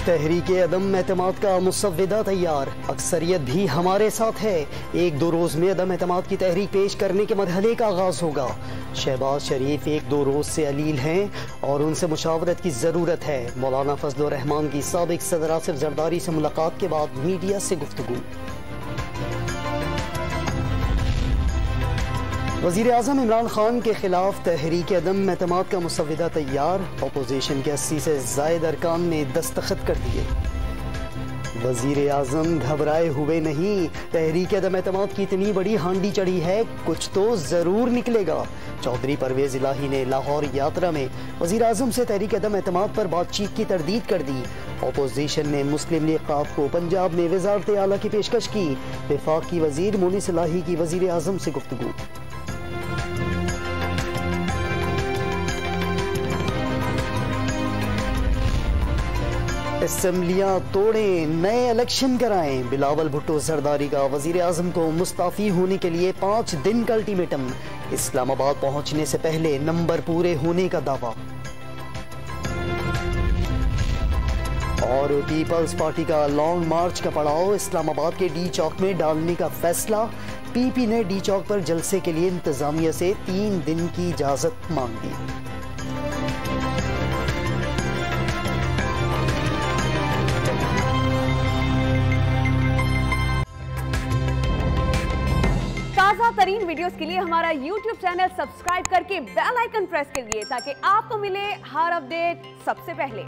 तहरीके अदम एतमाद का मुसव्विदा तैयार, अक्सरियत भी हमारे साथ है। 1-2 रोज में अदम एतमाद की तहरीक पेश करने के मरहले का आगाज होगा। शहबाज शरीफ 1-2 रोज से अलील हैं और उनसे मुशावरत की जरूरत है। मौलाना फजलुर रहमान की साबिक सदर आसिफ जरदारी से मुलाकात के बाद मीडिया से गुफ्तगू। वज़ीर आज़म इमरान खान के खिलाफ तहरीक अदम एतमाद का मुसव्विदा तैयार, अपोजिशन के 80 से ज़ायद अरकान ने दस्तखत कर दिए। वज़ीर आज़म घबराए हुए नहीं, तहरीक अदम एतमाद की इतनी बड़ी हांडी चढ़ी है, कुछ तो ज़रूर निकलेगा। चौधरी परवेज़ इलाही ने लाहौर यात्रा में वज़ीर आज़म से तहरीक अदम एतमाद पर बातचीत की तरदीद कर दी। अपोजिशन ने मुस्लिम लीग क़ाद को पंजाब में वज़ारत आला की पेशकश की। वफाकी वज़ीर मोनिस इलाही की वज़ीर आज़म से गुफ्तगू। असम्बलियां तोड़ें, नए इलेक्शन कराएं। बिलावल भुट्टो जरदारी का वजीर आजम को मुस्ताफी होने के लिए 5 दिन का अल्टीमेटम। इस्लामाबाद पहुंचने से पहले नंबर पूरे होने का दावा। और पीपल्स पार्टी का लॉन्ग मार्च का पड़ाव इस्लामाबाद के डी चौक में डालने का फैसला। पीपी ने डी चौक पर जलसे के लिए इंतजामिया से 3 दिन की इजाजत मांग दी। ताज़ा तरीन वीडियोस के लिए हमारा YouTube चैनल सब्सक्राइब करके बेल आइकन प्रेस करिए ताकि आपको मिले हर अपडेट सबसे पहले।